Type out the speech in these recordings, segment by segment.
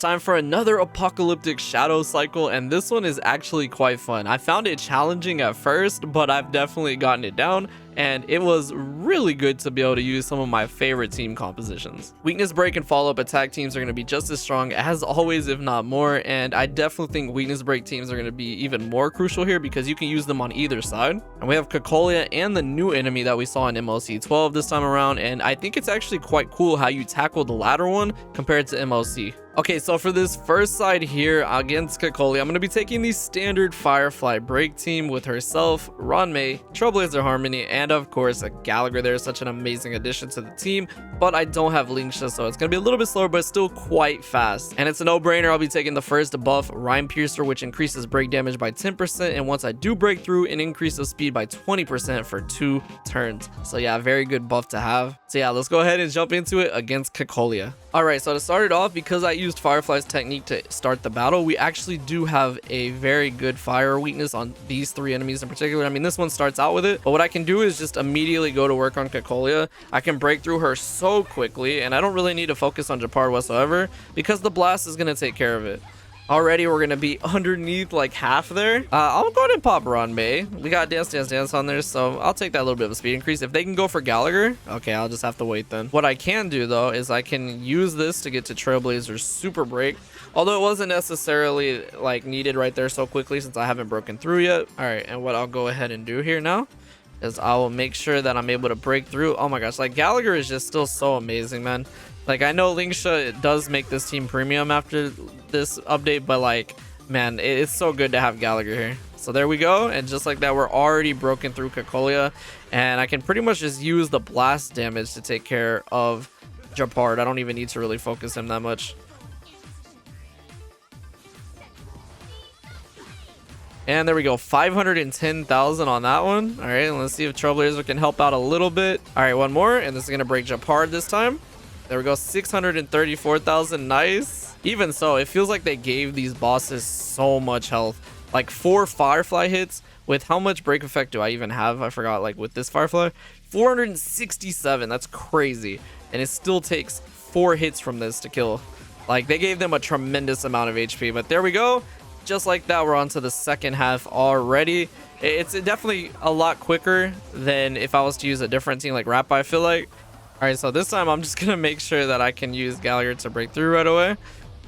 time for another Apocalyptic Shadow cycle, and this one is actually quite fun. I found it challenging at first, but I've definitely gotten it down, and it was really good to be able to use some of my favorite team compositions. Weakness break and follow-up attack teams are going to be just as strong as always, if not more, and I definitely think weakness break teams are going to be even more crucial here because you can use them on either side. And we have Cocolia and the new enemy that we saw in MLC 12 this time around, and I think it's actually quite cool how you tackle the latter one compared to MLC. Okay, so for this first side here against Cocolia, I'm going to be taking the standard Firefly break team with herself, Ranmei, Trailblazer Harmony, and of course a Gallagher. There is such an amazing addition to the team, but I don't have Linksha, so it's going to be a little bit slower, but still quite fast. And it's a no-brainer. I'll be taking the first buff, Rhyme Piercer, which increases break damage by 10%, and once I do break through, an increase of speed by 20% for 2 turns. So yeah, very good buff to have. So yeah, let's go ahead and jump into it against Cocolia. Alright, so to start it off, because I used Firefly's technique to start the battle, we actually do have a very good fire weakness on these 3 enemies in particular. I mean, this one starts out with it, but what I can do is just immediately go to work on Cocolia. I can break through her so quickly, and I don't really need to focus on Japard whatsoever, because the blast is going to take care of it. Already, we're going to be underneath like half there. I'll go ahead and pop Ranmei. We got Dance Dance Dance on there, so I'll take that little bit of a speed increase. If they can go for Gallagher, okay, I'll just have to wait then. What I can do, though, is I can use this to get to Trailblazer's Super Break. Although it wasn't necessarily like needed right there so quickly since I haven't broken through yet. All right, and what I'll go ahead and do here now is I will make sure that I'm able to break through. Oh my gosh, like Gallagher is just still so amazing, man. Like, I know Linksha does make this team premium after this update, but like, man, it's so good to have Gallagher here. So there we go, and just like that, we're already broken through Cocolia, and I can pretty much just use the blast damage to take care of Japard. I don't even need to really focus him that much. And there we go, 510,000 on that one. All right, let's see if Trailblazer can help out a little bit. All right, one more, and this is gonna break Japard this time. There we go, 634,000, nice. Even so, it feels like they gave these bosses so much health. Like 4 Firefly hits with how much break effect do I even have? I forgot, like with this Firefly. 467, that's crazy. And it still takes 4 hits from this to kill. Like, they gave them a tremendous amount of HP, but there we go. Just like that, we're on to the second half already. It's definitely a lot quicker than if I was to use a different team like Rappa, I feel like. All right, so this time I'm just going to make sure that I can use Gallagher to break through right away.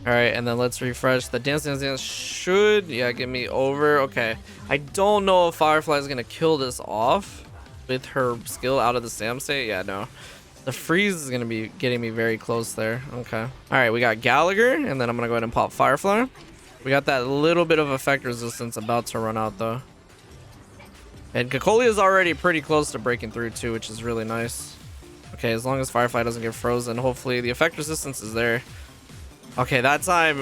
All right, and then let's refresh. The Dance Dance Dance should, yeah, get me over. Okay, I don't know if Firefly is going to kill this off with her skill out of the Sam state. Yeah, no. The freeze is going to be getting me very close there. Okay. All right, we got Gallagher, and then I'm going to go ahead and pop Firefly. We got that little bit of effect resistance about to run out, though. And Cocolia is already pretty close to breaking through, too, which is really nice. Okay, as long as Firefly doesn't get frozen, hopefully the effect resistance is there. Okay, that time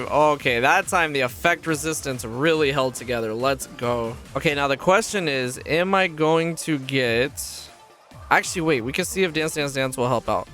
the effect resistance really held together. Let's go. Okay, now the question is, am I going to get... Actually, wait, we can see if Dance Dance Dance will help out.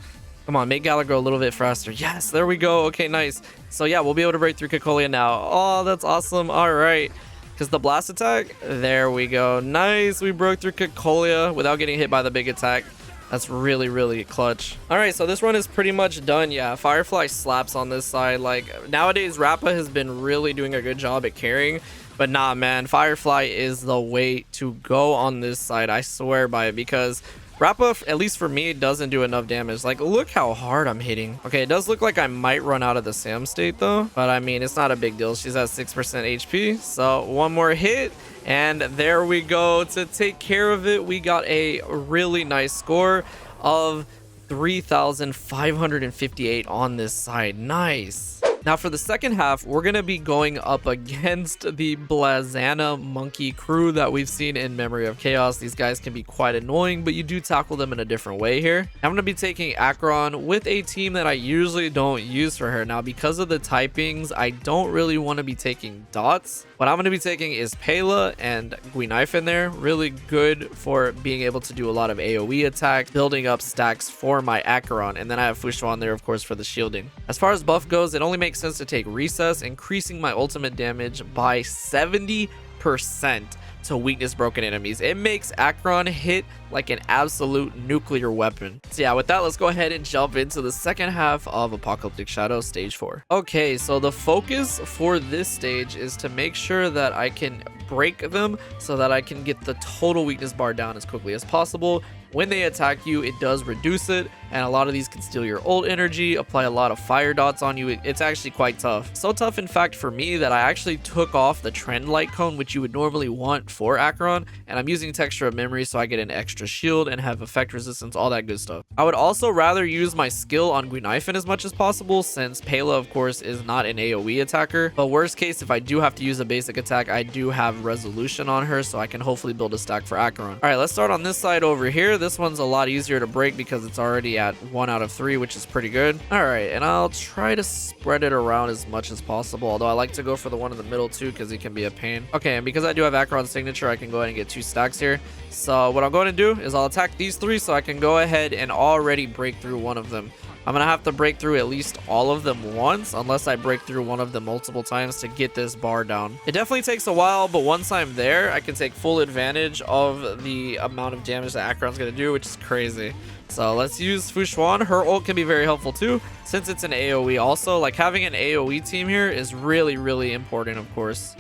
Come on, make Gallagher go a little bit faster. Yes, there we go. Okay, nice. So yeah, we'll be able to break through Cocolia now. Oh, that's awesome. All right. Because the blast attack, there we go. Nice, we broke through Cocolia without getting hit by the big attack. That's really, really clutch. All right, so this run is pretty much done. Yeah, Firefly slaps on this side. Like, nowadays, Rappa has been really doing a good job at carrying. But nah, man, Firefly is the way to go on this side. I swear by it, because Rappa, at least for me, doesn't do enough damage. Like, look how hard I'm hitting. Okay, it does look like I might run out of the Sam state, though. But, I mean, it's not a big deal. She's at 6% HP. So, one more hit. And there we go. To take care of it, we got a really nice score of 3,558 on this side. Nice. Now for the second half, we're going to be going up against the Blaznana monkey crew that we've seen in Memory of Chaos. These guys can be quite annoying, but you do tackle them in a different way here. I'm going to be taking Acheron with a team that I usually don't use for her. Now, because of the typings, I don't really want to be taking dots. What I'm going to be taking is Pela and Guinaife in there. Really good for being able to do a lot of AoE attack, building up stacks for my Acheron. And then I have Fushuan there, of course, for the shielding. As far as buff goes, it only makes sense to take Recess, increasing my ultimate damage by 70 100% to weakness broken enemies. It makes Acheron hit like an absolute nuclear weapon. So yeah, with that, let's go ahead and jump into the second half of Apocalyptic Shadow stage 4. Okay, so the focus for this stage is to make sure that I can break them so that I can get the total weakness bar down as quickly as possible. When they attack you, it does reduce it, and a lot of these can steal your ult energy, apply a lot of fire dots on you. It's actually quite tough. So tough, in fact, for me that I actually took off the trend light cone, which you would normally want for Acheron, and I'm using texture of memory so I get an extra shield and have effect resistance, all that good stuff. I would also rather use my skill on Guinaifen as much as possible, since Pela, of course, is not an AoE attacker. But worst case, if I do have to use a basic attack, I do have resolution on her, so I can hopefully build a stack for Acheron. All right, let's start on this side over here. This one's a lot easier to break because it's already at 1 out of 3, which is pretty good. All right, and I'll try to spread it around as much as possible, although I like to go for the one in the middle too because he can be a pain. Okay, and because I do have Acheron's signature, I can go ahead and get 2 stacks here. So what I'm going to do is I'll attack these 3 so I can go ahead and already break through one of them. I'm gonna have to break through at least all of them once, unless I break through one of them multiple times to get this bar down. It definitely takes a while, but once I'm there, I can take full advantage of the amount of damage that Acheron's gonna do, which is crazy. So let's use Fushuan. Her ult can be very helpful too, since it's an AoE also. Like, having an AoE team here is really, really important, of course.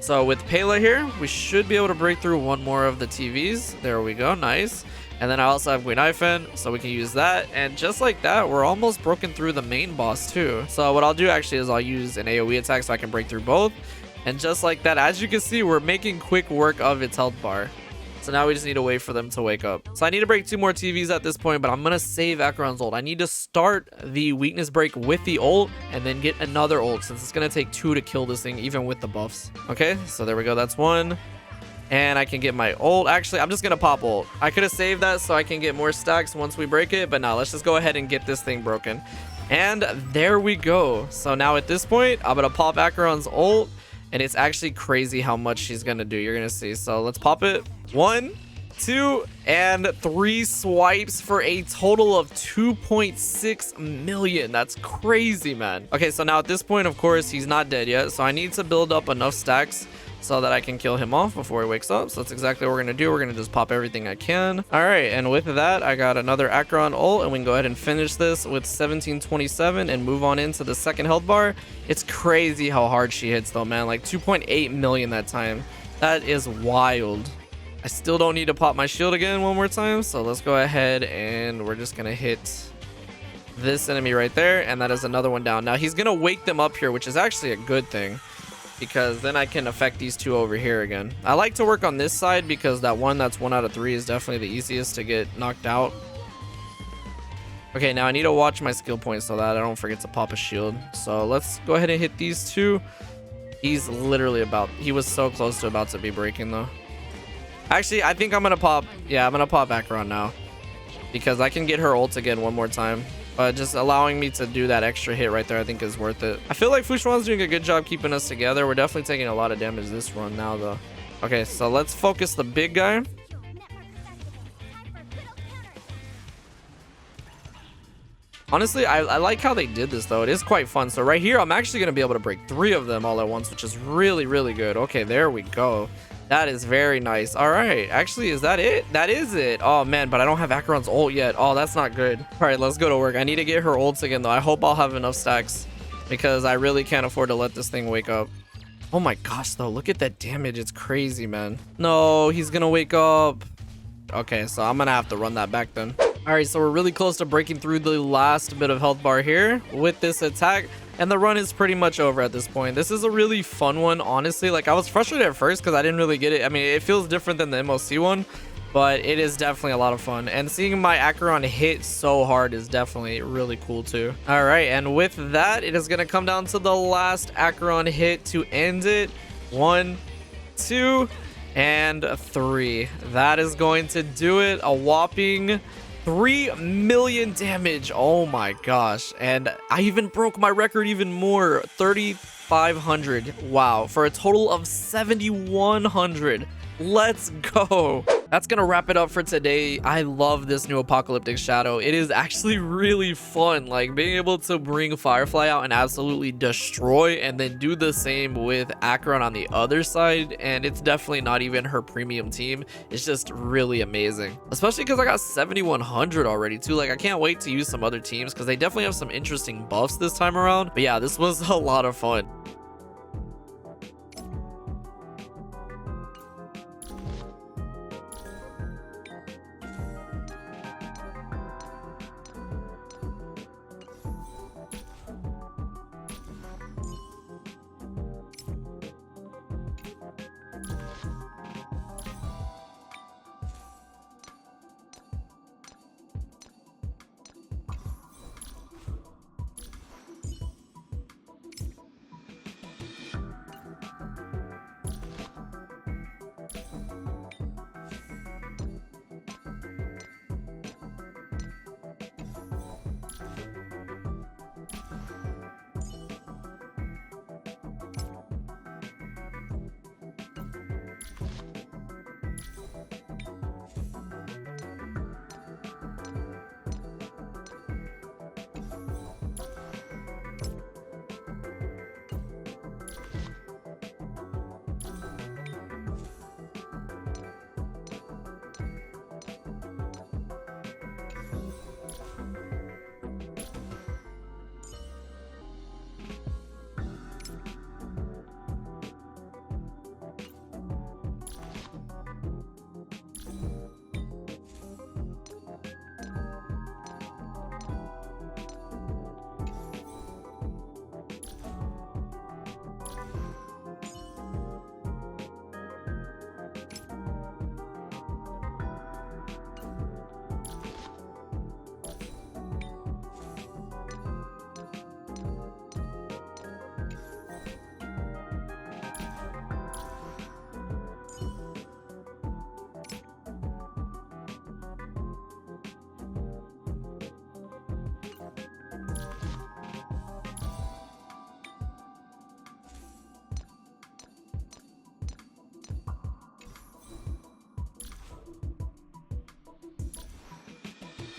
So with Pela here, we should be able to break through one more of the TVs. There we go, nice. And then I also have Guinaifen, so we can use that. And just like that, we're almost broken through the main boss too. So what I'll do actually is I'll use an AoE attack so I can break through both. And just like that, as you can see, we're making quick work of its health bar. So now we just need to wait for them to wake up. So I need to break 2 more TVs at this point, but I'm going to save Acheron's ult. I need to start the weakness break with the ult and then get another ult, since it's going to take 2 to kill this thing, even with the buffs. Okay, so there we go. That's 1. And I can get my ult. Actually, I'm just going to pop ult. I could have saved that so I can get more stacks once we break it. But now let's just go ahead and get this thing broken. And there we go. So now at this point, I'm going to pop Acheron's ult. And it's actually crazy how much she's going to do. You're going to see. So let's pop it. 1, 2, and 3 swipes for a total of 2.6 million. That's crazy, man. Okay, so now at this point, of course, he's not dead yet. So I need to build up enough stacks so that I can kill him off before he wakes up. So that's exactly what we're going to do. We're going to just pop everything I can. All right, and with that, I got another Acheron ult, and we can go ahead and finish this with 1727 and move on into the second health bar. It's crazy how hard she hits though, man. Like 2.8 million that time. That is wild. I still don't need to pop my shield again one more time. So let's go ahead and we're just going to hit this enemy right there. And that is another one down. Now he's going to wake them up here, which is actually a good thing, because then I can affect these 2 over here again. I like to work on this side because that one that's 1 out of 3 is definitely the easiest to get knocked out. Okay, now I need to watch my skill points so that I don't forget to pop a shield. So let's go ahead and hit these 2. He's literally he was so close to about to be breaking though. Actually, I think I'm gonna pop, yeah, I'm gonna pop Acheron now, because I can get her ult again one more time. But just allowing me to do that extra hit right there, I think is worth it. I feel like Fushuan's doing a good job keeping us together. We're definitely taking a lot of damage this run now, though. Okay, so let's focus the big guy. Honestly, I like how they did this, though. It is quite fun. So right here, I'm actually going to be able to break 3 of them all at once, which is really, really good. Okay, there we go. That is very nice. All right. Actually, is that it? That is it. Oh, man, but I don't have Acheron's ult yet. Oh, that's not good. All right, let's go to work. I need to get her ults again, though. I hope I'll have enough stacks, because I really can't afford to let this thing wake up. Oh, my gosh, though. Look at that damage. It's crazy, man. No, he's going to wake up. Okay, so I'm going to have to run that back then. All right, so we're really close to breaking through the last bit of health bar here with this attack. And the run is pretty much over at this point. This is a really fun one, honestly. Like, I was frustrated at first because I didn't really get it. I mean, it feels different than the MOC one, but it is definitely a lot of fun. And seeing my Acheron hit so hard is definitely really cool too. All right, and with that, it is going to come down to the last Acheron hit to end it. 1, 2, and 3. That is going to do it. A whopping 3 million damage. Oh my gosh. And I even broke my record even more. 3,500. Wow. For a total of 7,100. Let's go. All That's gonna wrap it up for today. I love this new Apocalyptic Shadow. It is actually really fun, like being able to bring Firefly out and absolutely destroy, and then do the same with Acheron on the other side. And it's definitely not even her premium team. It's just really amazing, especially because I got 7100 already too. Like, I can't wait to use some other teams because they definitely have some interesting buffs this time around. But yeah, this was a lot of fun.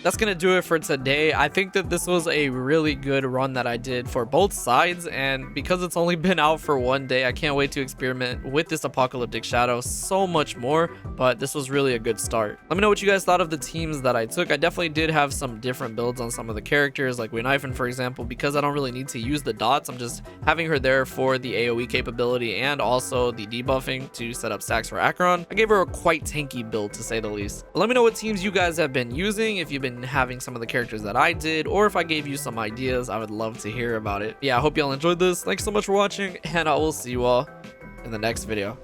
That's gonna do it for today. I think that this was a really good run that I did for both sides, and because it's only been out for one day, I can't wait to experiment with this Apocalyptic Shadow so much more. But this was really a good start. Let me know what you guys thought of the teams that I took. I definitely did have some different builds on some of the characters, like Winifin, for example, because I don't really need to use the dots. I'm just having her there for the AoE capability and also the debuffing to set up stacks for Acheron. I gave her a quite tanky build, to say the least. But let me know what teams you guys have been using, if you've been having some of the characters that I did, or if I gave you some ideas. I would love to hear about it. Yeah, I hope y'all enjoyed this. Thanks so much for watching, and I will see you all in the next video.